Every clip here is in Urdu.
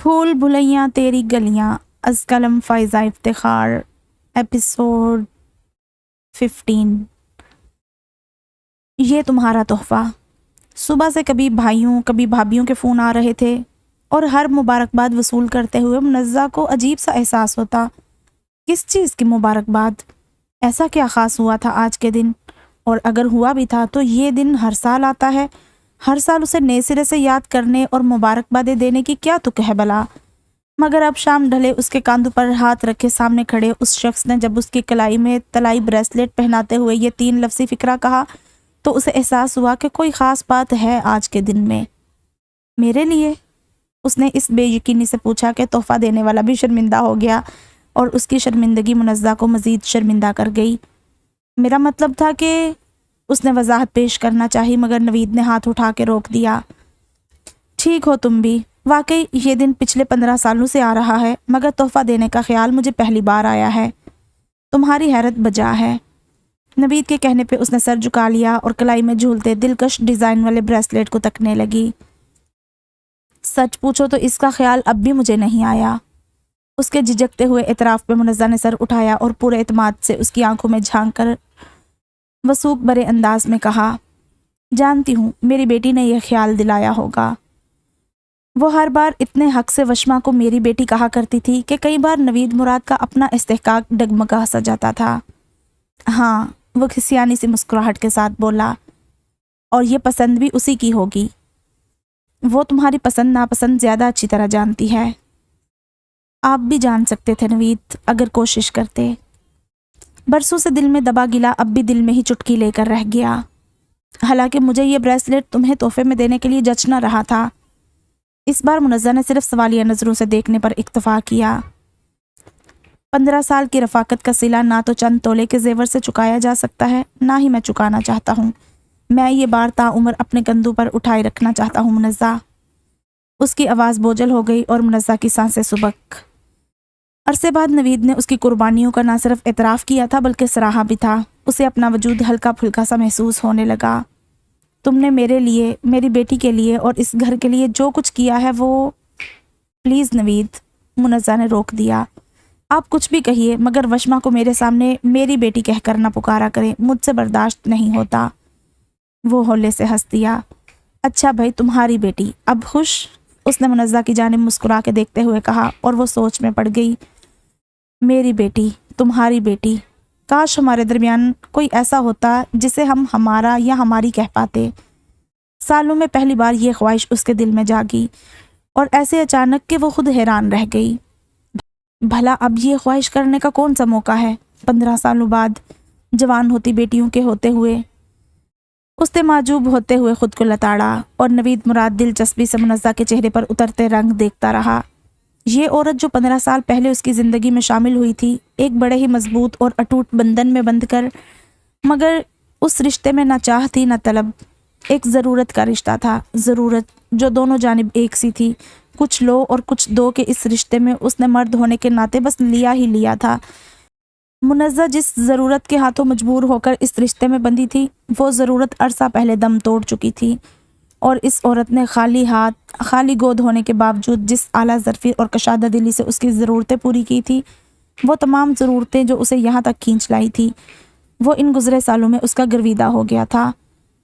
بھول بھلیاں تیری گلیاں از قلم فائزہ افتخار ایپیسوڈ 15۔ یہ تمہارا تحفہ۔ صبح سے کبھی بھائیوں کبھی بھابھیوں کے فون آ رہے تھے اور ہر مبارکباد وصول کرتے ہوئے منزہ کو عجیب سا احساس ہوتا۔ کس چیز کی مبارکباد؟ ایسا کیا خاص ہوا تھا آج کے دن؟ اور اگر ہوا بھی تھا تو یہ دن ہر سال آتا ہے، ہر سال اسے نئے سرے سے یاد کرنے اور مبارکبادیں دینے کی کیا تک ہے بلا؟ مگر اب شام ڈھلے اس کے کاندھوں پر ہاتھ رکھے سامنے کھڑے اس شخص نے جب اس کی کلائی میں طلائی بریسلیٹ پہناتے ہوئے یہ 3 لفظی فقرہ کہا تو اسے احساس ہوا کہ کوئی خاص بات ہے آج کے دن میں۔ میرے لیے؟ اس نے اس بے یقینی سے پوچھا کہ تحفہ دینے والا بھی شرمندہ ہو گیا اور اس کی شرمندگی منزہ کو مزید شرمندہ کر گئی۔ میرا مطلب تھا کہ اس نے وضاحت پیش کرنا چاہی مگر نوید نے ہاتھ اٹھا کے روک دیا۔ ٹھیک ہو تم بھی، واقعی یہ دن پچھلے 15 سالوں سے آ رہا ہے مگر تحفہ دینے کا خیال مجھے پہلی بار آیا ہے۔ تمہاری حیرت بجا ہے۔ نوید کے کہنے پہ اس نے سر جھکا لیا اور کلائی میں جھولتے دلکش ڈیزائن والے بریسلیٹ کو تکنے لگی۔ سچ پوچھو تو اس کا خیال اب بھی مجھے نہیں آیا۔ اس کے جھجکتے ہوئے اعتراف پہ منزہ نے سر اٹھایا اور پورے اعتماد سے اس کی آنکھوں میں جھانک کر وثوق برے انداز میں کہا، جانتی ہوں میری بیٹی نے یہ خیال دلایا ہوگا۔ وہ ہر بار اتنے حق سے وشما کو میری بیٹی کہا کرتی تھی کہ کئی بار نوید مراد کا اپنا استحقاق ڈگمگا سا جاتا تھا۔ ہاں، وہ کھسیانی سی مسکراہٹ کے ساتھ بولا، اور یہ پسند بھی اسی کی ہوگی۔ وہ تمہاری پسند ناپسند زیادہ اچھی طرح جانتی ہے۔ آپ بھی جان سکتے تھے نوید اگر کوشش کرتے۔ برسوں سے دل میں دبا گلا اب بھی دل میں ہی چٹکی لے کر رہ گیا۔ حالانکہ مجھے یہ بریسلیٹ تمہیں تحفے میں دینے کے لیے جچنا رہا تھا۔ اس بار منزہ نے صرف سوالیہ نظروں سے دیکھنے پر اکتفا کیا۔ 15 سال کی رفاقت کا صلہ نہ تو چند تولے کے زیور سے چکایا جا سکتا ہے، نہ ہی میں چکانا چاہتا ہوں۔ میں یہ بار تعمر اپنے کندھوں پر اٹھائے رکھنا چاہتا ہوں منزہ۔ اس کی آواز بوجھل ہو گئی اور منزہ کی سانسیں سبک۔ عرصے بعد نوید نے اس کی قربانیوں کا نہ صرف اعتراف کیا تھا بلکہ سراہا بھی تھا۔ اسے اپنا وجود ہلکا پھلکا سا محسوس ہونے لگا۔ تم نے میرے لیے، میری بیٹی کے لیے اور اس گھر کے لیے جو کچھ کیا ہے وہ… پلیز نوید، منزہ نے روک دیا۔ آپ کچھ بھی کہیے مگر وشما کو میرے سامنے میری بیٹی کہہ کر نہ پکارا کریں، مجھ سے برداشت نہیں ہوتا۔ وہ ہولے سے ہنس دیا۔ اچھا بھائی، تمہاری بیٹی اب خوش؟ اس نے منزہ کی جانب مسکرا کے دیکھتے ہوئے کہا اور وہ سوچ میں پڑ گئی۔ میری بیٹی، تمہاری بیٹی، کاش ہمارے درمیان کوئی ایسا ہوتا جسے ہم ہمارا یا ہماری کہہ پاتے۔ سالوں میں پہلی بار یہ خواہش اس کے دل میں جاگی اور ایسے اچانک کہ وہ خود حیران رہ گئی۔ بھلا اب یہ خواہش کرنے کا کون سا موقع ہے 15 سالوں بعد، جوان ہوتی بیٹیوں کے ہوتے ہوئے؟ اس نے معجوب ہوتے ہوئے خود کو لتاڑا اور نوید مراد دلچسپی سے منزہ کے چہرے پر اترتے رنگ دیکھتا رہا۔ یہ عورت جو 15 سال پہلے اس کی زندگی میں شامل ہوئی تھی، ایک بڑے ہی مضبوط اور اٹوٹ بندھن میں بندھ کر، مگر اس رشتے میں نہ چاہ تھی نہ طلب، ایک ضرورت کا رشتہ تھا، ضرورت جو دونوں جانب ایک سی تھی، کچھ لو اور کچھ دو کے اس رشتے میں اس نے مرد ہونے کے ناطے بس لیا ہی لیا تھا۔ منزہ جس ضرورت کے ہاتھوں مجبور ہو کر اس رشتے میں بندھی تھی، وہ ضرورت عرصہ پہلے دم توڑ چکی تھی، اور اس عورت نے خالی ہاتھ، خالی گود ہونے کے باوجود جس اعلیٰ ظرفی اور کشادہ دلی سے اس کی ضرورتیں پوری کی تھی، وہ تمام ضرورتیں جو اسے یہاں تک کھینچ لائی تھی، وہ ان گزرے سالوں میں اس کا گرویدہ ہو گیا تھا۔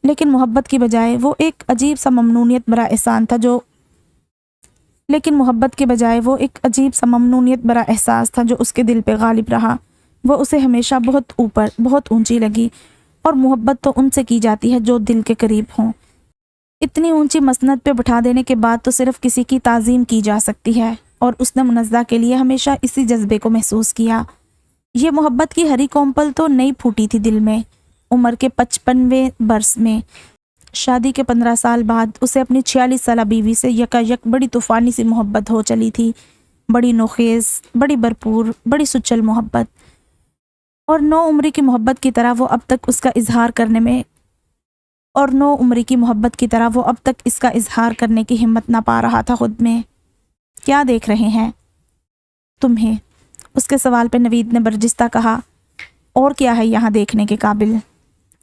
لیکن محبت کی بجائے وہ ایک عجیب سا ممنونیت برا احساس تھا جو اس کے دل پہ غالب رہا۔ وہ اسے ہمیشہ بہت اوپر، بہت اونچی لگی، اور محبت تو ان سے کی جاتی ہے جو دل کے قریب ہوں۔ اتنی اونچی مسند پہ بٹھا دینے کے بعد تو صرف کسی کی تعظیم کی جا سکتی ہے، اور اس نے منزہ کے لیے ہمیشہ اسی جذبے کو محسوس کیا۔ یہ محبت کی ہری کومپل تو نئی پھوٹی تھی دل میں۔ عمر کے 55ویں برس میں، شادی کے 15 سال بعد اسے اپنی 46 سالہ بیوی سے یکایک بڑی طوفانی سی محبت ہو چلی تھی، بڑی نوخیز، بڑی بھرپور، بڑی سچل محبت، اور نو عمری کی محبت کی طرح وہ اب تک اس کا اظہار کرنے کی ہمت نہ پا رہا تھا خود میں۔ کیا دیکھ رہے ہیں؟ تمہیں، اس کے سوال پہ نوید نے برجستہ کہا۔ اور کیا ہے یہاں دیکھنے کے قابل؟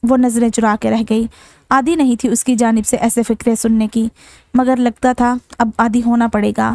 وہ نظریں چرا کے رہ گئی۔ عادی نہیں تھی اس کی جانب سے ایسے فکرے سننے کی، مگر لگتا تھا اب عادی ہونا پڑے گا۔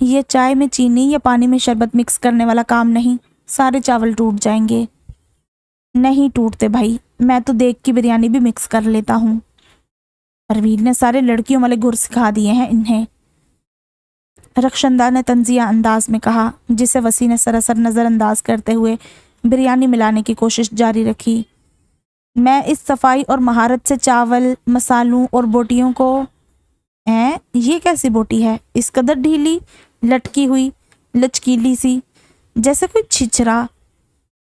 یہ چائے میں چینی یا پانی میں شربت مکس کرنے والا کام نہیں، سارے چاول ٹوٹ جائیں گے۔ نہیں ٹوٹتے بھائی، میں تو دیگ کی بریانی بھی مکس کر لیتا ہوں۔ پروین نے سارے لڑکیوں والے گر سکھا دیے ہیں انہیں، رخشندہ نے تنزیہ انداز میں کہا، جسے وسیع نے سراسر نظر انداز کرتے ہوئے بریانی ملانے کی کوشش جاری رکھی۔ میں اس صفائی اور مہارت سے چاول، مسالوں اور بوٹیوں کو یہ کیسی بوٹی ہے، اس قدر ڈھیلی، لٹکی ہوئی، لچکیلی سی، جیسے کوئی چھچرا،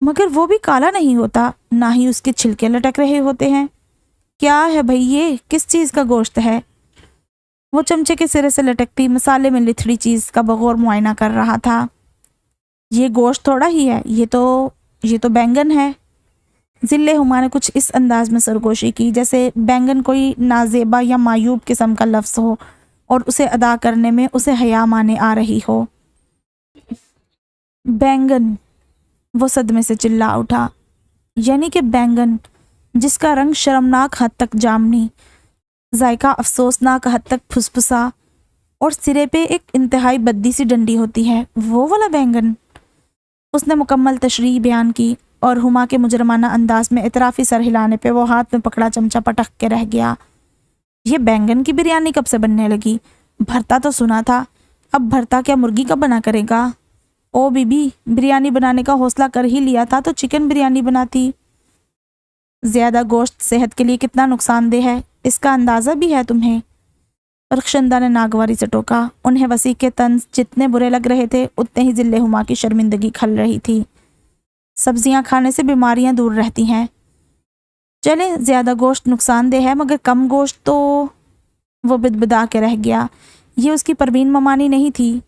مگر وہ بھی کالا نہیں ہوتا، نہ ہی اس کے چھلکے لٹک رہے ہوتے ہیں۔ کیا ہے بھئی، یہ کس چیز کا گوشت ہے؟ وہ چمچے کے سرے سے لٹکتی مسالے میں لتھڑی چیز کا بغور معائنہ کر رہا تھا۔ یہ گوشت تھوڑا ہی ہے، یہ تو بینگن ہے۔ ذل ہما نے کچھ اس انداز میں سرگوشی کی جیسے بینگن کوئی نازیبا یا معیوب قسم کا لفظ ہو اور اسے ادا کرنے میں اسے حیا مانے آ رہی ہو۔ بینگن، وہ صدمے سے چلا اٹھا، یعنی کہ بینگن جس کا رنگ شرمناک حد تک جامنی، ذائقہ افسوسناک حد تک پھسپھسا اور سرے پہ ایک انتہائی بدی سی ڈنڈی ہوتی ہے، وہ والا بینگن۔ اس نے مکمل تشریح بیان کی اور ہما کے مجرمانہ انداز میں اعترافی سر ہلانے پہ وہ ہاتھ میں پکڑا چمچہ پٹک کے رہ گیا۔ یہ بینگن کی بریانی کب سے بننے لگی؟ بھرتا تو سنا تھا، اب بھرتا کیا مرغی کا بنا کرے گا؟ او بی بی، بریانی بنانے کا حوصلہ کر ہی لیا تھا تو چکن بریانی بناتی۔ زیادہ گوشت صحت کے لیے کتنا نقصان دہ ہے، اس کا اندازہ بھی ہے تمہیں؟ رخشندہ نے ناگواری سے ٹوکا۔ انہیں وسیع کے طنز جتنے برے لگ رہے تھے اتنے ہی ذل ہما کی شرمندگی کھل رہی تھی۔ سبزیاں کھانے سے بیماریاں دور رہتی ہیں۔ چلیں، زیادہ گوشت نقصان دہ ہے مگر کم گوشت تو… وہ بدبدا کے رہ گیا۔ یہ اس کی پروین ممانی نہیں تھی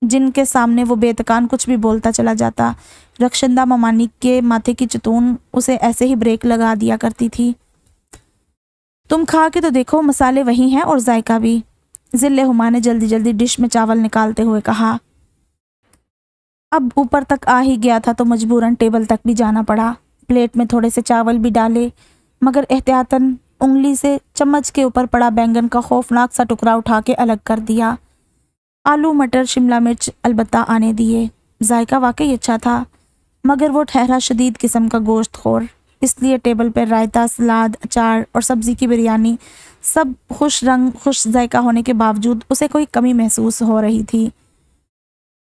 جن کے سامنے وہ بے تکان کچھ بھی بولتا چلا جاتا۔ رخشندہ ممانی کے ماتھے کی چتون اسے ایسے ہی بریک لگا دیا کرتی تھی۔ تم کھا کے تو دیکھو، مسالے وہی ہیں اور ذائقہ بھی۔ ذل ہما نے جلدی جلدی ڈش میں چاول نکالتے ہوئے کہا۔ اب اوپر تک آ ہی گیا تھا تو مجبوراً ٹیبل تک بھی جانا پڑا۔ پلیٹ میں تھوڑے سے چاول بھی ڈالے مگر احتیاطاً انگلی سے چمچ کے اوپر پڑا بینگن کا خوفناک سا ٹکڑا اٹھا کے الگ کر دیا۔ آلو، مٹر، شملہ مرچ البتہ آنے دیے۔ ذائقہ واقعی اچھا تھا مگر وہ ٹھہرا شدید قسم کا گوشت خور، اس لیے ٹیبل پر رائتا، سلاد، اچار اور سبزی کی بریانی سب خوش رنگ خوش ذائقہ ہونے کے باوجود اسے کوئی کمی محسوس ہو رہی تھی۔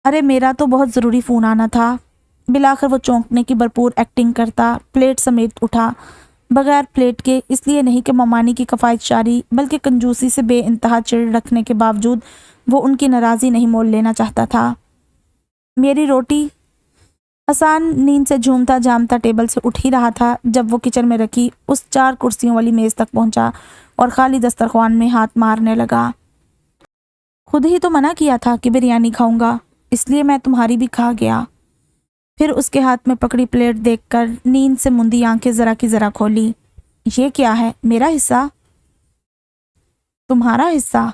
ارے میرا تو بہت ضروری فون آنا تھا۔ بالآخر وہ چونکنے کی بھرپور ایکٹنگ کرتا پلیٹ سمیت اٹھا، بغیر پلیٹ کے، اس لیے نہیں کہ ممانی کی کفایت شاری بلکہ کنجوسی سے بے انتہا چڑ رکھنے کے باوجود وہ ان کی ناراضی نہیں مول لینا چاہتا تھا۔ میری روٹی؟ حسان نیند سے جھومتا جامتا ٹیبل سے اٹھ ہی رہا تھا جب وہ کچن میں رکھی اس 4 کرسیوں والی میز تک پہنچا اور خالی دسترخوان میں ہاتھ مارنے لگا۔ خود ہی تو منع کیا تھا کہ بریانی کھاؤں گا، اس لیے میں تمہاری بھی کھا گیا۔ پھر اس کے ہاتھ میں پکڑی پلیٹ دیکھ کر نیند سے مندی آنکھیں ذرا کی ذرا کھولی۔ یہ کیا ہے؟ میرا حصہ؟ تمہارا حصہ؟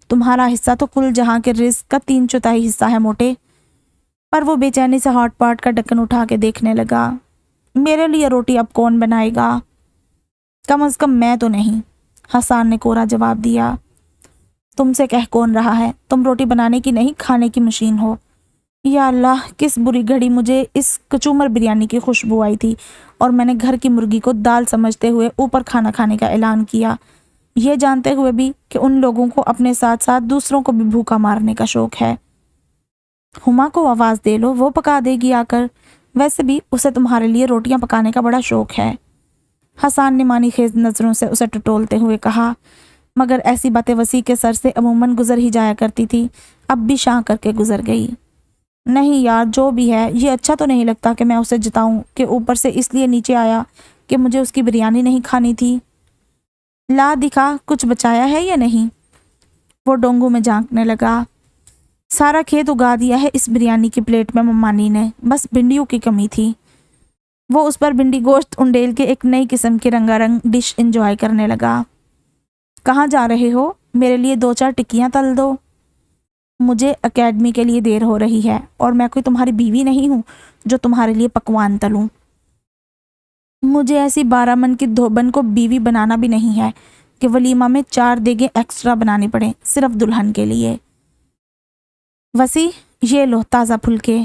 تمہارا حصہ تو کل جہاں کے رزق کا 3/4 حصہ ہے موٹے۔ پر وہ بے چینی سے ہاٹ پاٹ کا ڈھکن اٹھا کے دیکھنے لگا۔ میرے لیے روٹی اب کون بنائے گا؟ کم از کم میں تو نہیں، حسان نے کورا جواب دیا۔ تم سے کہہ کون رہا ہے؟ تم روٹی بنانے کی نہیں کھانے کی مشین ہو۔ یا اللہ، کس بری گھڑی مجھے اس کچومر بریانی کی خوشبو آئی تھی اور میں نے گھر کی مرغی کو دال سمجھتے ہوئے اوپر کھانا کھانے کا اعلان کیا، یہ جانتے ہوئے بھی کہ ان لوگوں کو اپنے ساتھ ساتھ دوسروں کو بھی بھوکا مارنے کا شوق ہے۔ ہما کو آواز دے لو، وہ پکا دے گی آ کر، ویسے بھی اسے تمہارے لیے روٹیاں پکانے کا بڑا شوق ہے۔ حسان نے معنی خیز نظروں سے اسے ٹٹولتے ہوئے کہا، مگر ایسی باتیں وسیع کے سر سے عموماً گزر ہی جایا کرتی تھی، اب بھی شاں کر کے گزر گئی۔ نہیں یار، جو بھی ہے یہ اچھا تو نہیں لگتا کہ میں اسے جتاؤں کہ اوپر سے اس لیے نیچے آیا کہ مجھے اس کی بریانی نہیں کھانی تھی۔ لا دکھا، کچھ بچایا ہے یا نہیں؟ وہ ڈونگوں میں جھانکنے لگا۔ سارا کھیت اگا دیا ہے اس بریانی کی پلیٹ میں ممانی نے، بس بھنڈیوں کی کمی تھی۔ وہ اس پر بھنڈی گوشت انڈیل کے ایک نئی قسم کی رنگا رنگ ڈش انجوائے کرنے لگا۔ کہاں جا رہے ہو؟ میرے لیے 2-4 ٹکیاں تل دو۔ مجھے اکیڈمی کے لیے دیر ہو رہی ہے اور میں کوئی تمہاری بیوی نہیں ہوں جو تمہارے لیے پکوان تلوں۔ مجھے ایسی 12 من کی دھوبن کو بیوی بنانا بھی نہیں ہے کہ ولیمہ میں 4 دیگیں ایکسٹرا بنانی پڑیں صرف دلہن کے لیے۔ وسیع یہ لو تازہ پھلکے۔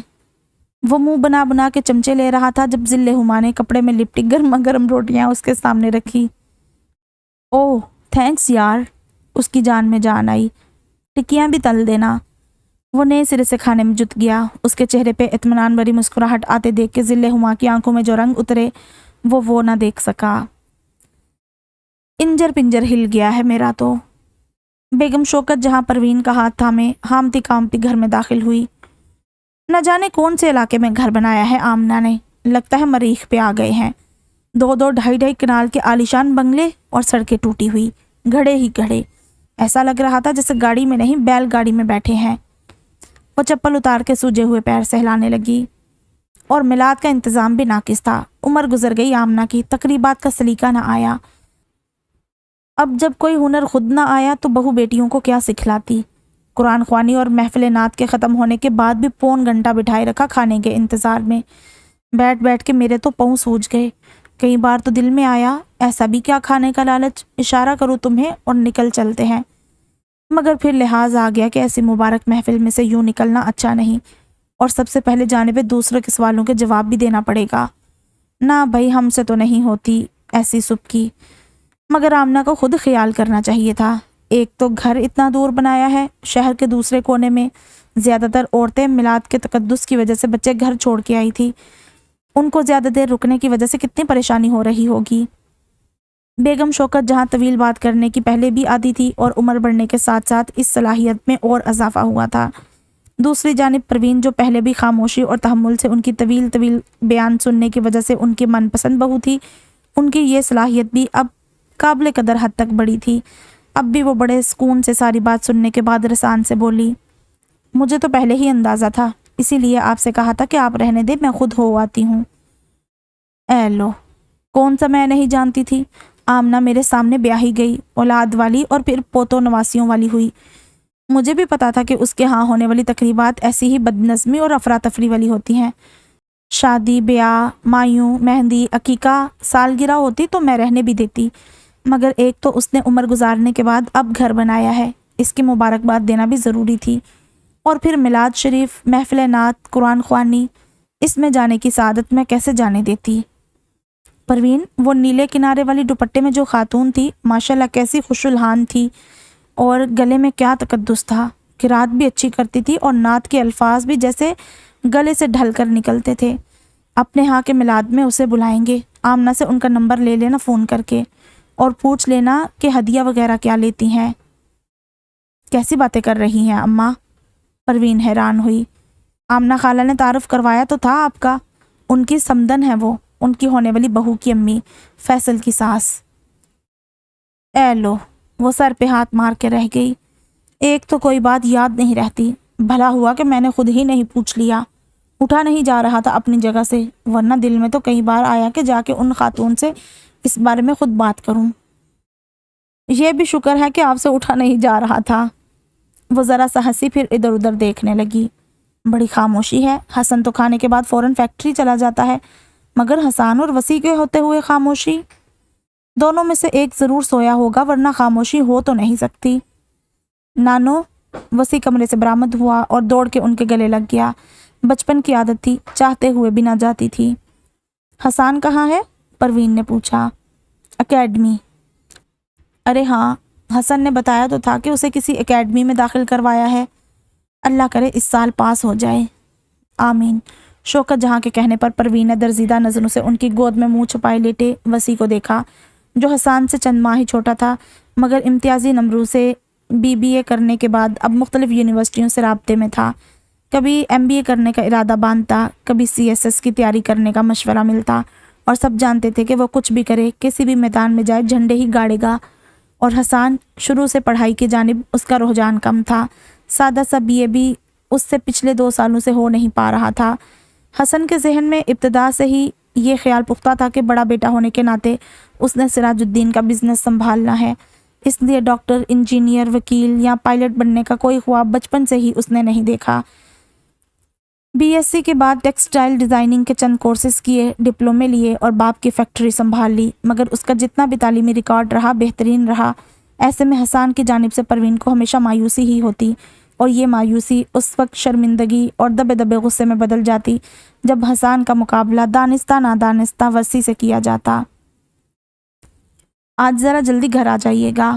وہ منہ بنا بنا کے چمچے لے رہا تھا جب ذل ہما نے کپڑے میں لپٹی گرما گرم روٹیاں اس کے سامنے رکھی۔ اوہ تھینکس یار، اس کی جان میں جان آئی۔ ٹکیاں بھی تل دینا۔ وہ نئے سرے سے کھانے میں جت گیا۔ اس کے چہرے پہ اطمینان بھری مسکراہٹ آتے دیکھ کے ذل ہما کی آنکھوں میں جو رنگ اترے وہ نہ دیکھ سکا۔ انجر پنجر ہل گیا ہے میرا تو۔ بیگم شوکت جہاں پروین کا ہاتھ تھامے ہامتی کامتی گھر میں داخل ہوئی۔ نہ جانے کون سے علاقے میں گھر بنایا ہے آمنہ نے، لگتا ہے مریخ پہ آ گئے ہیں۔ 2-2 ڈھائی کنال کے عالیشان بنگلے اور سڑکیں ٹوٹی ہوئی، گھڑے ہی گھڑے۔ ایسا لگ رہا تھا جیسے گاڑی میں نہیں بیل گاڑی میں بیٹھے ہیں۔ وہ چپل اتار کے سوجے ہوئے پیر سہلانے لگی۔ اور میلاد کا انتظام بھی ناقص تھا۔ عمر گزر گئی آمنہ کی، تقریبات کا سلیقہ نہ آیا۔ اب جب کوئی ہنر خود نہ آیا تو بہو بیٹیوں کو کیا سکھلاتی۔ قرآن خوانی اور محفل نعت کے ختم ہونے کے بعد بھی پون گھنٹہ بٹھائے رکھا کھانے کے انتظار میں۔ بیٹھ بیٹھ کے میرے تو پاؤں سوج گئے۔ کئی بار تو دل میں آیا ایسا بھی کیا کھانے کا لالچ، اشارہ کروں تمہیں اور نکل چلتے ہیں۔ مگر پھر لحاظ آ گیا کہ ایسی مبارک محفل میں سے یوں نکلنا اچھا نہیں، اور سب سے پہلے جانے پہ دوسرے کے سوالوں کے جواب بھی دینا پڑے گا۔ نہ بھائی ہم سے تو نہیں ہوتی ایسی سبکی۔ مگر آمنہ کو خود خیال کرنا چاہیے تھا۔ ایک تو گھر اتنا دور بنایا ہے شہر کے دوسرے کونے میں، زیادہ تر عورتیں میلاد کے تقدس کی وجہ سے بچے گھر چھوڑ کے آئی تھی۔ ان کو زیادہ دیر رکنے کی وجہ سے کتنی پریشانی ہو رہی ہوگی۔ بیگم شوکت جہاں طویل بات کرنے کی پہلے بھی عادی تھی اور عمر بڑھنے کے ساتھ ساتھ اس صلاحیت میں اور اضافہ ہوا تھا۔ دوسری جانب پروین جو پہلے بھی خاموشی اور تحمل سے ان کی طویل بیان سننے کی وجہ سے ان کی من پسند بہو تھی، ان کی یہ صلاحیت بھی اب قابل قدر حد تک بڑی تھی۔ اب بھی وہ بڑے سکون سے ساری بات سننے کے بعد رسان سے بولی، مجھے تو پہلے ہی اندازہ تھا، اسی لیے آپ سے کہا تھا کہ آپ رہنے دیں، میں خود ہو آتی ہوں۔ اے لو، کون سا میں نہیں جانتی تھی۔ آمنہ میرے سامنے بیاہی گئی، اولاد والی اور پھر پوتوں نواسیوں والی ہوئی۔ مجھے بھی پتا تھا کہ اس کے ہاں ہونے والی تقریبات ایسی ہی بدنظمی اور افراتفری والی ہوتی ہیں۔ شادی، بیاہ، مایوں، مہندی، عقیقہ، سالگرہ ہوتی تو میں رہنے بھی دیتی، مگر ایک تو اس نے عمر گزارنے کے بعد اب گھر بنایا ہے، اس کی مبارکباد دینا بھی ضروری تھی۔ اور پھر میلاد شریف، محفل نعت، قرآن خوانی، اس میں جانے کی سعادت میں کیسے جانے دیتی۔ پروین، وہ نیلے کنارے والی دوپٹے میں جو خاتون تھی ماشاءاللہ کیسی خوش الحان تھی، اور گلے میں کیا تقدس تھا، قرات بھی اچھی کرتی تھی اور نعت کے الفاظ بھی جیسے گلے سے ڈھل کر نکلتے تھے۔ اپنے ہاں کے میلاد میں اسے بلائیں گے۔ آمنہ سے ان کا نمبر لے لینا فون کر کے، اور پوچھ لینا کہ ہدیہ وغیرہ کیا لیتی ہیں۔ کیسی باتیں کر رہی ہیں اماں؟ پروین حیران ہوئی۔ آمنہ خالہ نے تعارف کروایا تو تھا آپ کا، ان کی سمدن ہے وہ، ان کی ہونے والی بہو کی امی، فیصل کی ساس۔ اے لو، وہ سر پہ ہاتھ مار کے رہ گئی۔ ایک تو کوئی بات یاد نہیں رہتی، بھلا ہوا کہ میں نے خود ہی نہیں پوچھ لیا، اٹھا نہیں جا رہا تھا اپنی جگہ سے، ورنہ دل میں تو کئی بار آیا کہ جا کے ان خاتون سے اس بارے میں خود بات کروں۔ یہ بھی شکر ہے کہ آپ سے اٹھا نہیں جا رہا تھا۔ وہ ذرا سا ہنسی، پھر ادھر ادھر دیکھنے لگی۔ بڑی خاموشی ہے، حسن تو کھانے کے بعد فوراً فیکٹری چلا جاتا ہے، مگر حسان اور وسیع کے ہوتے ہوئے خاموشی؟ دونوں میں سے ایک ضرور سویا ہوگا، ورنہ خاموشی ہو تو نہیں سکتی۔ نانو، وسیع کمرے سے برآمد ہوا اور دوڑ کے ان کے گلے لگ گیا۔ بچپن کی عادت تھی، چاہتے ہوئے بھی نہ جاتی تھی۔ حسان کہاں ہے؟ پروین نے پوچھا۔ اکیڈمی۔ ارے ہاں، حسن نے بتایا تو تھا کہ اسے کسی اکیڈمی میں داخل کروایا ہے۔ اللہ کرے اس سال پاس ہو جائے۔ آمین۔ شوکت جہاں کے کہنے پر پروین نے درزیدہ نظروں سے ان کی گود میں منہ چھپائے لیٹے وسیع کو دیکھا، جو حسان سے چند ماہ ہی چھوٹا تھا، مگر امتیازی نمبروں سے BBA کرنے کے بعد اب مختلف یونیورسٹیوں سے رابطے میں تھا۔ کبھی MBA کرنے کا ارادہ باندھتا، کبھی CSS کی تیاری کرنے کا مشورہ ملتا، اور سب جانتے تھے کہ وہ کچھ بھی کرے، کسی بھی میدان میں جائے جھنڈے ہی گاڑے گا۔ اور حسان، شروع سے پڑھائی کی جانب اس کا رجحان کم تھا، سادہ سا BA بھی اس سے پچھلے 2 سالوں سے ہو نہیں پا رہا تھا۔ حسن کے ذہن میں ابتدا سے ہی یہ خیال پختہ تھا کہ بڑا بیٹا ہونے کے ناطے اس نے سراج الدین کا بزنس سنبھالنا ہے، اس لیے ڈاکٹر، انجینئر، وکیل یا پائلٹ بننے کا کوئی خواب بچپن سے ہی اس نے نہیں دیکھا۔ BSc کے بعد ٹیکسٹائل ڈیزائننگ کے چند کورسز کیے، ڈپلومے لیے اور باپ کی فیکٹری سنبھال لی، مگر اس کا جتنا بھی تعلیمی ریکارڈ رہا بہترین رہا۔ ایسے میں حسان کی جانب سے پروین کو ہمیشہ مایوسی ہی ہوتی، اور یہ مایوسی اس وقت شرمندگی اور دبے دبے غصے میں بدل جاتی جب حسان کا مقابلہ دانستہ نادانستہ وسیع سے کیا جاتا۔ آج ذرا جلدی گھر آ جائیے گا۔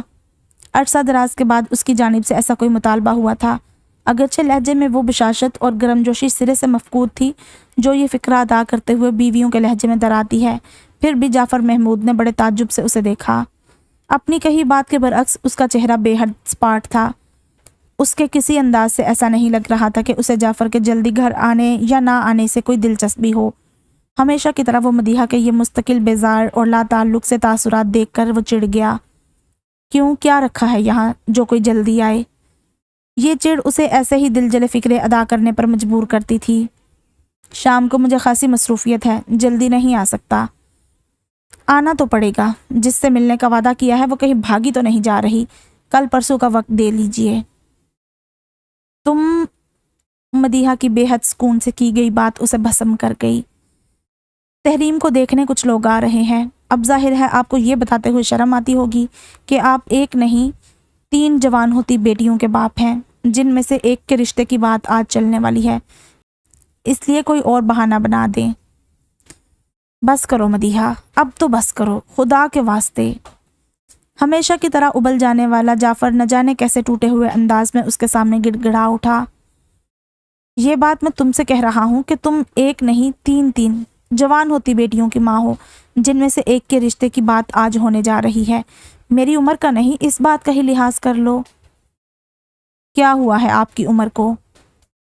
عرصہ دراز کے بعد اس کی جانب سے ایسا کوئی مطالبہ ہوا تھا، اگرچہ لہجے میں وہ بشاشت اور گرمجوشی سرے سے مفقود تھی جو یہ فقرہ ادا کرتے ہوئے بیویوں کے لہجے میں دراتی ہے۔ پھر بھی جعفر محمود نے بڑے تعجب سے اسے دیکھا۔ اپنی کہی بات کے برعکس اس کا چہرہ بے حد سپاٹ تھا۔ اس کے کسی انداز سے ایسا نہیں لگ رہا تھا کہ اسے جعفر کے جلدی گھر آنے یا نہ آنے سے کوئی دلچسپی ہو۔ ہمیشہ کی طرح وہ مدیحہ کے یہ مستقل بیزار اور لا تعلق سے تاثرات دیکھ کر وہ چڑ گیا۔ کیوں، کیا رکھا ہے یہاں جو کوئی جلدی آئے؟ یہ چڑ اسے ایسے ہی دل جلے فکرے ادا کرنے پر مجبور کرتی تھی۔ شام کو مجھے خاصی مصروفیت ہے، جلدی نہیں آ سکتا۔ آنا تو پڑے گا، جس سے ملنے کا وعدہ کیا ہے وہ کہیں بھاگی تو نہیں جا رہی، کل پرسوں کا وقت دے لیجئے۔ تم، مدیحہ کی بے حد سکون سے کی گئی بات اسے بھسم کر گئی۔ تحریم کو دیکھنے کچھ لوگ آ رہے ہیں، اب ظاہر ہے آپ کو یہ بتاتے ہوئے شرم آتی ہوگی کہ آپ ایک نہیں 3 جوان ہوتی بیٹیوں کے باپ ہیں، جن میں سے ایک کے رشتے کی بات آج چلنے والی ہے، اس لیے کوئی اور بہانہ بنا دیں۔ بس کرو مدیحہ، اب تو بس کرو، خدا کے واسطے۔ ہمیشہ کی طرح ابل جانے والا جعفر نہ جانے کیسے ٹوٹے ہوئے انداز میں اس کے سامنے گڑ گڑا اٹھا۔ یہ بات میں تم سے کہہ رہا ہوں کہ تم ایک نہیں 3 جوان ہوتی بیٹیوں کی ماں ہو، جن میں سے ایک کے رشتے کی بات آج ہونے جا رہی ہے۔ میری عمر کا نہیں، اس بات کا ہی لحاظ کر لو۔ کیا ہوا ہے آپ کی عمر کو؟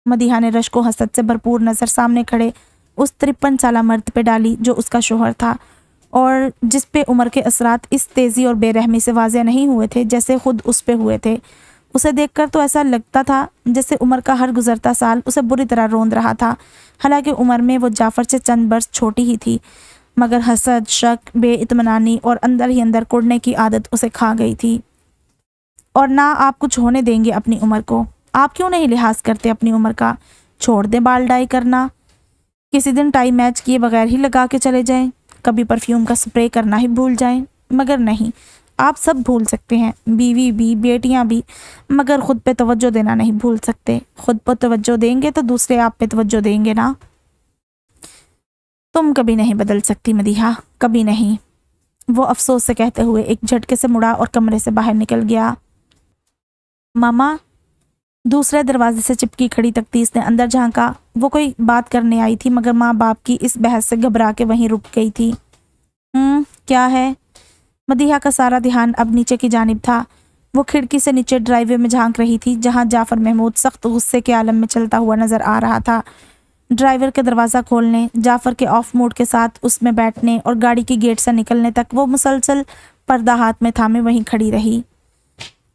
مدیحہ نے رشک و حسد سے بھرپور نظر سامنے کھڑے اس 53 سالہ مرد پہ ڈالی جو اس کا شوہر تھا، اور جس پہ عمر کے اثرات اس تیزی اور بے رحمی سے واضح نہیں ہوئے تھے جیسے خود اس پہ ہوئے تھے۔ اسے دیکھ کر تو ایسا لگتا تھا جیسے عمر کا ہر گزرتا سال اسے بری طرح روند رہا تھا، حالانکہ عمر میں وہ جعفر سے چند برس چھوٹی ہی تھی، مگر حسد، شک، بے اطمینانی اور اندر ہی اندر کڑنے کی عادت اسے کھا گئی تھی۔ اور نہ آپ کچھ ہونے دیں گے اپنی عمر کو۔ آپ کیوں نہیں لحاظ کرتے اپنی عمر کا؟ چھوڑ دیں بال ڈائی کرنا، کسی دن ٹائی میچ کیے بغیر ہی لگا کے چلے جائیں، کبھی پرفیوم کا سپرے کرنا ہی بھول جائیں۔ مگر نہیں، آپ سب بھول سکتے ہیں، بیوی بھی، بیٹیاں بھی، مگر خود پہ توجہ دینا نہیں بھول سکتے۔ خود پہ توجہ دیں گے تو دوسرے آپ پہ توجہ دیں گے نا۔ تم کبھی نہیں بدل سکتی مدیحہ، کبھی نہیں، وہ افسوس سے کہتے ہوئے ایک جھٹکے سے مڑا اور کمرے سے باہر نکل گیا۔ ماما، دوسرے دروازے سے چپکی کھڑی تفتیش نے اندر جھانکا۔ وہ کوئی بات کرنے آئی تھی مگر ماں باپ کی اس بحث سے گھبرا کے وہیں رک گئی تھی۔ کیا ہے؟ مدیحہ کا سارا دھیان اب نیچے کی جانب تھا۔ وہ کھڑکی سے نیچے ڈرائیو وے میں جھانک رہی تھی جہاں جعفر محمود سخت غصے کے عالم میں چلتا ہوا نظر آ رہا تھا۔ ڈرائیور کے دروازہ کھولنے، جعفر کے آف موڈ کے ساتھ اس میں بیٹھنے اور گاڑی کی گیٹ سے نکلنے تک وہ مسلسل پردہ ہاتھ میں تھامے وہیں کھڑی رہی۔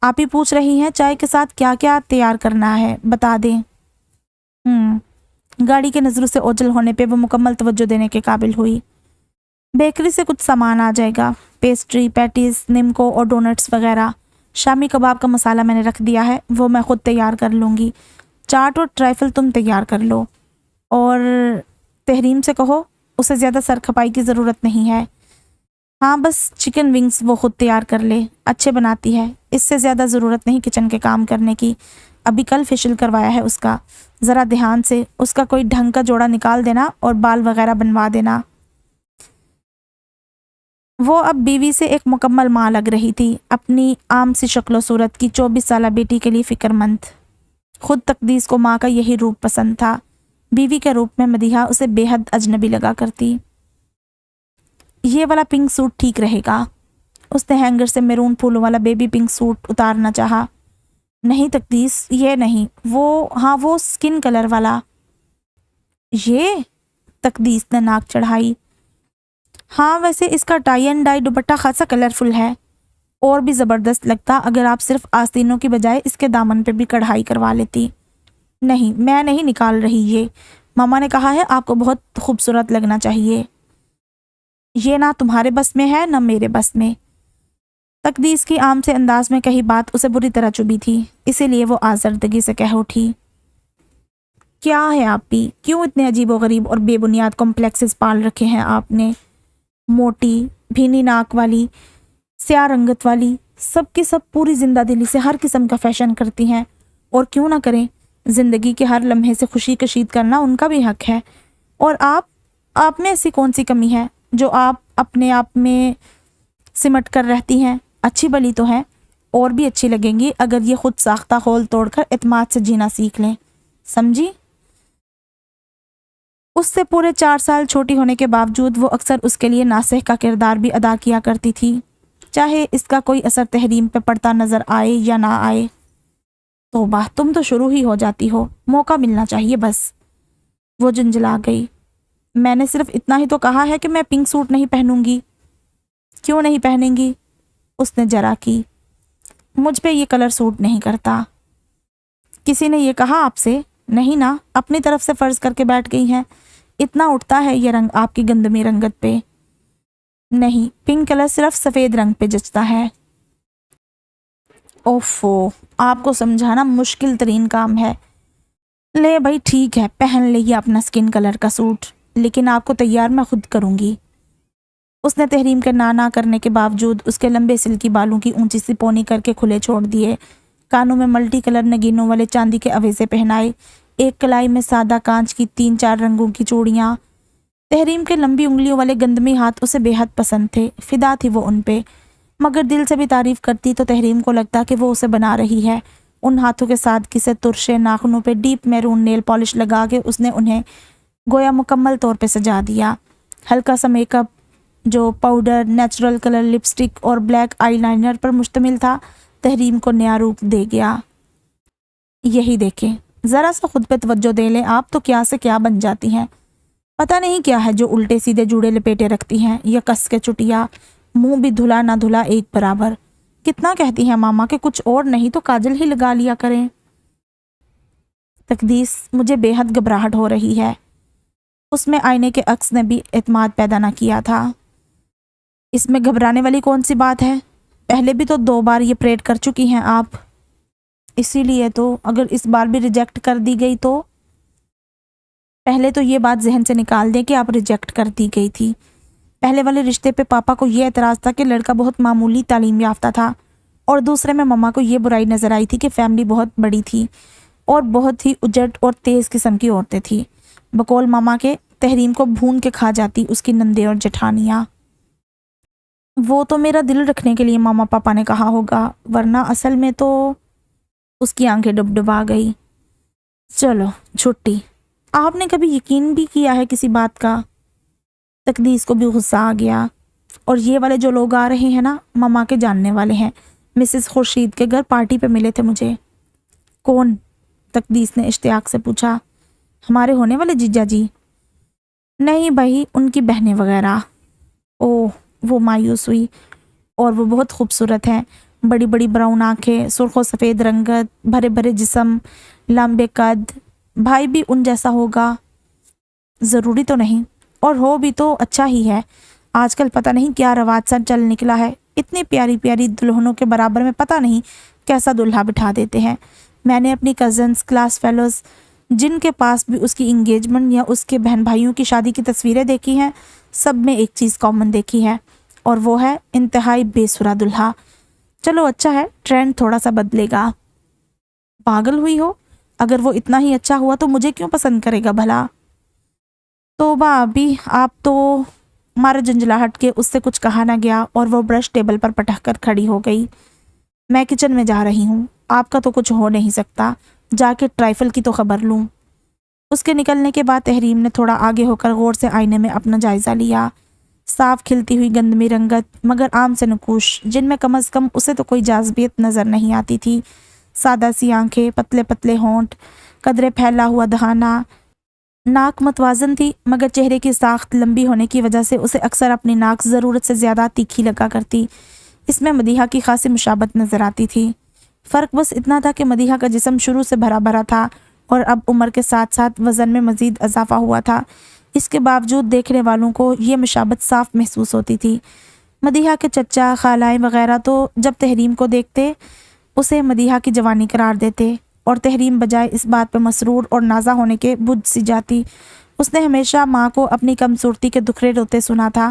آپ ہی پوچھ رہی ہیں چائے کے ساتھ کیا کیا تیار کرنا ہے، بتا دیں؟ گاڑی کے نظروں سے اوجھل ہونے پہ وہ مکمل توجہ دینے کے قابل ہوئی۔ بیکری سے کچھ سامان آ جائے گا، پیسٹری، پیٹیز، نمکو اور ڈونٹس وغیرہ۔ شامی کباب کا مسالہ میں نے رکھ دیا ہے، وہ میں خود تیار کر لوں گی۔ چاٹ اور ٹرائفل تم تیار کر لو، اور تحریم سے کہو اسے زیادہ سر کھپائی کی ضرورت نہیں ہے۔ ہاں، بس چکن ونگز وہ خود تیار کر لے، اچھے بناتی ہے، اس سے زیادہ ضرورت نہیں کچن کے کام کرنے کی۔ ابھی کل فیشل کروایا ہے اس کا، ذرا دھیان سے اس کا کوئی ڈھنگ کا جوڑا نکال دینا اور بال وغیرہ بنوا دینا۔ وہ اب بیوی سے ایک مکمل ماں لگ رہی تھی، اپنی عام سی شکل و صورت کی 24 سالہ بیٹی کے لیے فکر مند۔ خود تقدیس کو ماں کا یہی روپ پسند تھا۔ بیوی کے روپ میں مدیحہ اسے بے حد اجنبی لگا کرتی۔ یہ والا پنک سوٹ ٹھیک رہے گا۔ اس نے ہینگر سے میرون پھولوں والا بیبی پنک سوٹ اتارنا چاہا۔ نہیں تقدیس، یہ نہیں، وہ سکن کلر والا۔ یہ؟ تقدیس نے ناک چڑھائی۔ ہاں، ویسے اس کا ٹائی اینڈ ڈائی دوپٹہ خاصا کلرفل ہے، اور بھی زبردست لگتا اگر آپ صرف آستینوں کی بجائے اس کے دامن پہ بھی کڑھائی کروا لیتی۔ نہیں، میں نہیں نکال رہی، یہ ماما نے کہا ہے آپ کو بہت خوبصورت لگنا چاہیے۔ یہ نہ تمہارے بس میں ہے نہ میرے بس میں۔ تقدیس کی عام سے انداز میں کہی بات اسے بری طرح چبھی تھی، اسی لیے وہ آزردگی سے کہہ اٹھی۔ کیا ہے آپ بھی، کیوں اتنے عجیب و غریب اور بے بنیاد کمپلیکسز پال رکھے ہیں آپ نے؟ موٹی، بھینی ناک والی، سیاہ رنگت والی، سب کی سب پوری زندہ دلی سے ہر قسم کا فیشن کرتی ہیں، اور کیوں نہ کریں، زندگی کے ہر لمحے سے خوشی کشید کرنا ان کا بھی حق ہے۔ اور آپ میں ایسی کون سی کمی ہے جو آپ اپنے آپ میں سمٹ کر رہتی ہیں؟ اچھی بلی تو ہیں، اور بھی اچھی لگیں گی اگر یہ خود ساختہ خول توڑ کر اعتماد سے جینا سیکھ لیں، سمجھی؟ اس سے پورے 4 سال چھوٹی ہونے کے باوجود وہ اکثر اس کے لیے ناصح کا کردار بھی ادا کیا کرتی تھی، چاہے اس کا کوئی اثر تحریم پہ پڑتا نظر آئے یا نہ آئے۔ توبہ، تم تو شروع ہی ہو جاتی ہو، موقع ملنا چاہیے بس۔ وہ جنجلا گئی۔ میں نے صرف اتنا ہی تو کہا ہے کہ میں پنک سوٹ نہیں پہنوں گی۔ کیوں نہیں پہنیں گی؟ اس نے جرا کی۔ مجھ پہ یہ کلر سوٹ نہیں کرتا۔ کسی نے یہ کہا آپ سے؟ نہیں نا، اپنی طرف سے فرض کر کے بیٹھ گئی ہیں۔ اتنا اٹھتا ہے یہ رنگ آپ کی گندمی رنگت پہ؟ نہیں، پنک کلر صرف سفید رنگ پہ جچتا ہے۔ اوفو، آپ کو سمجھانا مشکل ترین کام ہے۔ لے بھائی ٹھیک ہے، پہن لے یہ اپنا سکن کلر کا سوٹ، لیکن آپ کو تیار میں خود کروں گی۔ اس نے تحریم کے نہ کرنے کے باوجود اس کے لمبے سلکی بالوں کی اونچی سی پونی کر کے کھلے چھوڑ دیے، کانوں میں ملٹی کلر نگینوں والے چاندی کے اویزے پہنائے، ایک کلائی میں سادہ کانچ کی 3-4 رنگوں کی چوڑیاں۔ تحریم کے لمبی انگلیوں والے گندمی ہاتھ اسے بے حد پسند تھے، فدا تھی وہ ان پہ، مگر دل سے بھی تعریف کرتی تو تحریم کو لگتا کہ وہ اسے بنا رہی ہے۔ ان ہاتھوں کے سادگی سے ترشے ناخنوں پہ ڈیپ میرون نیل پالش لگا کے اس نے انہیں گویا مکمل طور پہ سجا دیا۔ ہلکا سا میک اپ جو پاؤڈر، نیچرل کلر لپسٹک اور بلیک آئی لائنر پر مشتمل تھا، تحریم کو نیا روپ دے گیا۔ یہی دیکھیں، ذرا سا خود پہ توجہ دے لیں آپ تو کیا سے کیا بن جاتی ہیں۔ پتہ نہیں کیا ہے جو الٹے سیدھے جوڑے لپیٹے رکھتی ہیں، یا کس کے چٹیا، منہ بھی دھلا نہ دھلا ایک برابر۔ کتنا کہتی ہیں ماما کہ کچھ اور نہیں تو کاجل ہی لگا لیا کریں۔ تقدیس، مجھے بے حد گھبراہٹ ہو رہی ہے۔ اس میں آئینے کے عکس نے بھی اعتماد پیدا نہ کیا تھا۔ اس میں گھبرانے والی کون سی بات ہے؟ پہلے بھی تو 2 بار یہ پریڈ کر چکی ہیں آپ۔ اسی لیے تو اگر اس بار بھی ریجیکٹ کر دی گئی تو؟ پہلے تو یہ بات ذہن سے نکال دیں کہ آپ ریجیکٹ کر دی گئی تھی۔ پہلے والے رشتے پہ پاپا کو یہ اعتراض تھا کہ لڑکا بہت معمولی تعلیم یافتہ تھا، اور دوسرے میں مما کو یہ برائی نظر آئی تھی کہ فیملی بہت بڑی تھی اور بہت ہی اجٹ اور تیز قسم کی عورتیں تھیں۔ بقول ماما کے تحریم کو بھون کے کھا جاتی اس کی نندے اور جٹھانیاں۔ وہ تو میرا دل رکھنے کے لیے ماما پاپا نے کہا ہوگا، ورنہ اصل میں تو… اس کی آنکھیں ڈبڈبا گئی۔ چلو چھٹی۔ آپ نے کبھی یقین بھی کیا ہے کسی بات کا؟ تقدیس کو بھی غصہ آ گیا۔ اور یہ والے جو لوگ آ رہے ہیں نا، مما کے جاننے والے ہیں، مسز خورشید کے گھر پارٹی پہ ملے تھے مجھے۔ کون؟ تقدیس نے اشتیاق سے پوچھا۔ ہمارے ہونے والے جیجا جی؟ نہیں بھائی، ان کی بہنیں وغیرہ۔ اوہ، وہ مایوس ہوئی۔ اور وہ بہت خوبصورت ہیں، بڑی بڑی براؤن آنکھیں، سرخ و سفید رنگت، بھرے بھرے جسم، لمبے قد۔ بھائی بھی ان جیسا ہوگا؟ ضروری تو نہیں، اور ہو بھی تو اچھا ہی ہے۔ آج کل پتہ نہیں کیا رواج سا چل نکلا ہے، اتنی پیاری پیاری دلہنوں کے برابر میں پتہ نہیں کیسا دلہا بٹھا دیتے ہیں۔ میں نے اپنی کزنز، کلاس فیلوز، جن کے پاس بھی اس کی انگیجمنٹ یا اس کے بہن بھائیوں کی شادی کی تصویریں دیکھی ہیں، سب میں ایک چیز کامن دیکھی ہے، اور وہ ہے انتہائی بے سرا دلہا۔ چلو اچھا ہے، ٹرینڈ تھوڑا سا بدلے گا۔ پاگل ہوئی ہو؟ اگر وہ اتنا ہی اچھا ہوا تو مجھے کیوں پسند کرے گا بھلا؟ توبہ ابھی، آپ تو… مارا جنجلاہٹ کے اس سے کچھ کہا نہ گیا، اور وہ برش ٹیبل پر پٹک کر کھڑی ہو گئی۔ میں کچن میں جا رہی ہوں، آپ کا تو کچھ ہو نہیں سکتا، جا کے ٹرائفل کی تو خبر لوں۔ اس کے نکلنے کے بعد تحریم نے تھوڑا آگے ہو کر غور سے آئینے میں اپنا جائزہ لیا۔ صاف کھلتی ہوئی گندمی رنگت، مگر عام سے نقوش، جن میں کم از کم اسے تو کوئی جاذبیت نظر نہیں آتی تھی۔ سادہ سی آنکھیں، پتلے پتلے ہونٹ، قدرے پھیلا ہوا دہانہ، ناک متوازن تھی، مگر چہرے کی ساخت لمبی ہونے کی وجہ سے اسے اکثر اپنی ناک ضرورت سے زیادہ تیکھی لگا کرتی۔ اس میں مدیحہ کی خاصی مشابت نظر آتی تھی۔ فرق بس اتنا تھا کہ مدیحہ کا جسم شروع سے بھرا بھرا تھا، اور اب عمر کے ساتھ ساتھ وزن میں مزید اضافہ ہوا تھا۔ اس کے باوجود دیکھنے والوں کو یہ مشابت صاف محسوس ہوتی تھی۔ مدیحہ کے چچا، خالائیں وغیرہ تو جب تحریم کو دیکھتے اسے مدیحہ کی جوانی قرار دیتے، اور تحریم بجائے اس بات پہ مسرور اور نازا ہونے کے بجھ سی جاتی۔ اس نے ہمیشہ ماں کو اپنی کم صورتی کے دکھڑے روتے سنا تھا۔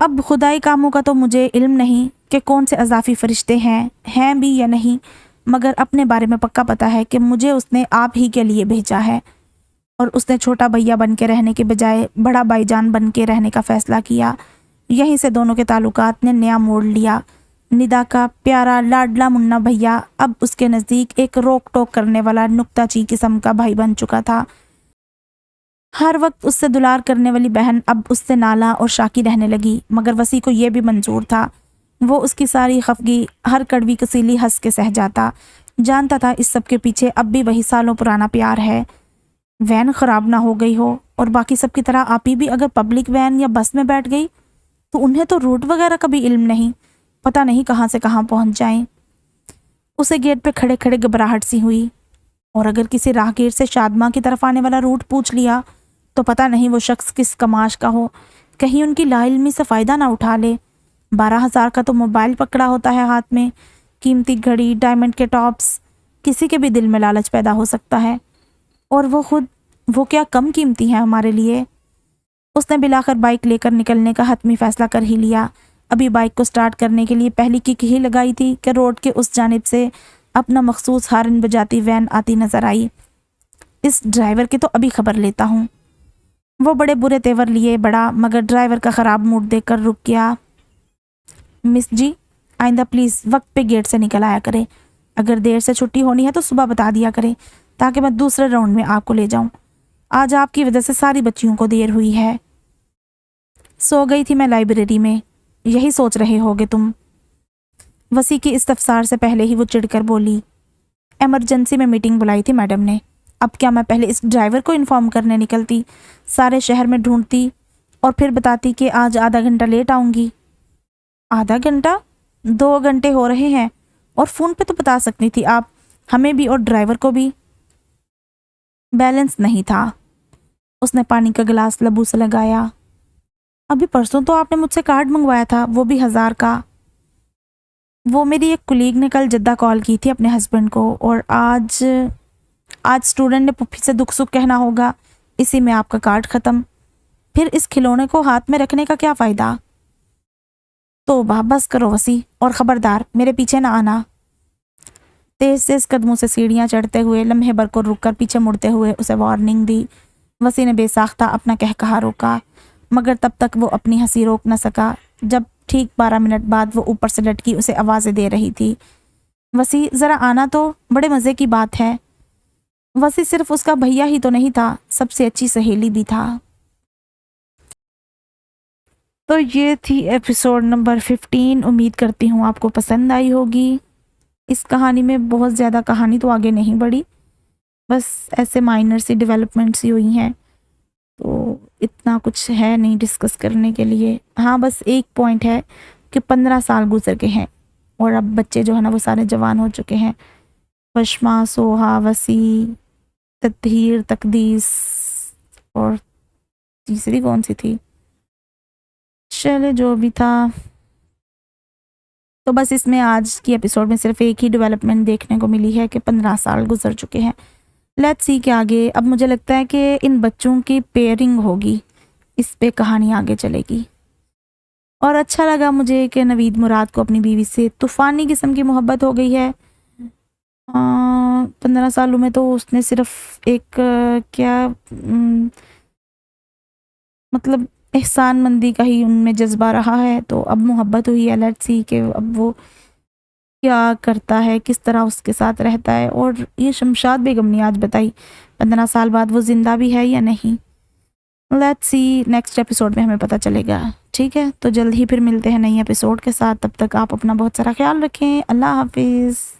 اب خدائی کاموں کا تو مجھے علم نہیں کہ کون سے اضافی فرشتے ہیں بھی یا نہیں، مگر اپنے بارے میں پکا پتہ ہے کہ مجھے اس نے آپ ہی کے لیے بھیجا ہے، اور اس نے چھوٹا بھیا بن کے رہنے کے بجائے بڑا بھائی جان بن کے رہنے کا فیصلہ کیا۔ یہیں سے دونوں کے تعلقات نے نیا موڑ لیا۔ ندا کا پیارا لاڈلا منا بھیا اب اس کے نزدیک ایک روک ٹوک کرنے والا نکتہ چی قسم کا بھائی بن چکا تھا۔ ہر وقت اس سے دلار کرنے والی بہن اب اس سے نالا اور شاکی رہنے لگی، مگر وسیع کو یہ بھی منظور تھا۔ وہ اس کی ساری خفگی ہر کڑوی کسیلی ہنس کے سہ جاتا، جانتا تھا اس سب کے پیچھے اب بھی وہی سالوں پرانا پیار ہے۔ وین خراب نہ ہو گئی ہو، اور باقی سب کی طرح آپی بھی اگر پبلک وین یا بس میں بیٹھ گئی تو انہیں تو روٹ وغیرہ کا بھی علم نہیں، پتہ نہیں کہاں سے کہاں پہنچ جائیں۔ اسے گیٹ پہ کھڑے کھڑے گھبراہٹ سی ہوئی، اور اگر کسی راہگیر سے شادماں کی طرف آنے والا روٹ پوچھ لیا تو پتہ نہیں وہ شخص کس کماش کا ہو، کہیں ان کی لا علمی سے فائدہ نہ اٹھا لے۔ 12,000 کا تو موبائل پکڑا ہوتا ہے ہاتھ میں، قیمتی گھڑی، ڈائمنڈ کے ٹاپس، کسی کے بھی دل میں لالچ پیدا ہو سکتا ہے، اور وہ کیا کم قیمتی ہیں ہمارے لیے۔ اس نے بلاخر بائک لے کر نکلنے کا حتمی فیصلہ کر ہی لیا۔ ابھی بائک کو سٹارٹ کرنے کے لیے پہلی کک ہی لگائی تھی کہ روڈ کے اس جانب سے اپنا مخصوص ہارن بجاتی وین آتی نظر آئی۔ اس ڈرائیور کی تو ابھی خبر لیتا ہوں۔ وہ بڑے برے تیور لیے بڑا، مگر ڈرائیور کا خراب موڈ دیکھ کر رک گیا۔ مس جی، آئندہ پلیز وقت پہ گیٹ سے نکل آیا کرے۔ اگر دیر سے چھٹی ہونی ہے تو صبح بتا دیا کرے، تاکہ میں دوسرے راؤنڈ میں آپ کو لے جاؤں۔ آج آپ کی وجہ سے ساری بچیوں کو دیر ہوئی ہے۔ سو گئی تھی میں لائبریری میں، یہی سوچ رہے ہوگے تم۔ وسیع کی استفسار سے پہلے ہی وہ چڑ کر بولی، ایمرجنسی میں میٹنگ بلائی تھی میڈم نے۔ اب کیا میں پہلے اس ڈرائیور کو انفارم کرنے نکلتی، سارے شہر میں ڈھونڈتی اور پھر بتاتی کہ آج آدھا گھنٹہ لیٹ آؤں گی۔ آدھا گھنٹہ؟ 2 گھنٹے ہو رہے ہیں، اور فون پہ تو بتا سکتی تھی آپ، ہمیں بھی اور ڈرائیور کو بھی۔ بیلنس نہیں تھا۔ اس نے پانی کا گلاس لبو سے لگایا۔ ابھی پرسوں تو آپ نے مجھ سے کارڈ منگوایا تھا، وہ بھی 1000 کا۔ وہ میری ایک کلیگ نے کل جدہ کال کی تھی اپنے ہسبینڈ کو، اور آج اسٹوڈنٹ نے پپھی سے دکھ سکھ کہنا ہوگا، اسی میں آپ کا کارڈ ختم۔ پھر اس کھلونے کو ہاتھ میں رکھنے کا کیا فائدہ؟ توبہ، بس کرو وسیع، اور خبردار میرے پیچھے نہ آنا۔ تیز تیز قدموں سے سیڑھیاں چڑھتے ہوئے لمحے بھر کو رک کر پیچھے مڑتے ہوئے اسے وارننگ دی۔ وسیع نے بے ساختہ اپنا کہا روکا، مگر تب تک وہ اپنی ہنسی روک نہ سکا جب ٹھیک 12 منٹ بعد وہ اوپر سے لٹکی اسے آوازیں دے رہی تھی۔ وسیع، ذرا آنا تو، بڑے مزے کی بات ہے۔ وسیع صرف اس کا بھیا ہی تو نہیں تھا، سب سے اچھی سہیلی بھی تھا۔ تو یہ تھی ایپیسوڈ نمبر 15۔ امید کرتی ہوں آپ کو پسند آئی ہوگی۔ اس کہانی میں بہت زیادہ کہانی تو آگے نہیں بڑھی، بس ایسے مائنر سی ڈیولپمنٹس ہی ہوئی ہیں، تو اتنا کچھ ہے نہیں ڈسکس کرنے کے لیے۔ ہاں، بس ایک پوائنٹ ہے کہ 15 سال گزر کے ہیں، اور اب بچے جو ہے نا وہ سارے جوان ہو چکے ہیں۔ بشمہ، سوہا، وسیع، تطہیر، تقدیس، اور تیسری کون سی تھی؟ چلے جو بھی تھا، تو بس اس میں آج کی ایپیسوڈ میں صرف ایک ہی ڈیولپمنٹ دیکھنے کو ملی ہے کہ 15 سال گزر چکے ہیں۔ لیٹس سی کہ آگے، اب مجھے لگتا ہے کہ ان بچوں کی پیئرنگ ہوگی، اس پہ کہانی آگے چلے گی۔ اور اچھا لگا مجھے کہ نوید مراد کو اپنی بیوی سے طوفانی قسم کی محبت ہو گئی ہے۔ 15 سالوں میں تو اس نے صرف ایک مطلب احسان مندی کا ہی ان میں جذبہ رہا ہے، تو اب محبت ہوئی ہے۔ لیٹس سی کہ اب وہ کیا کرتا ہے، کس طرح اس کے ساتھ رہتا ہے۔ اور یہ شمشاد بیگم نے آج بتائی 15 سال بعد وہ زندہ بھی ہے یا نہیں۔ لیٹس سی، نیکسٹ ایپیسوڈ میں ہمیں پتہ چلے گا۔ ٹھیک ہے، تو جلد ہی پھر ملتے ہیں نئی ایپیسوڈ کے ساتھ۔ تب تک آپ اپنا بہت سارا خیال رکھیں۔ اللہ حافظ۔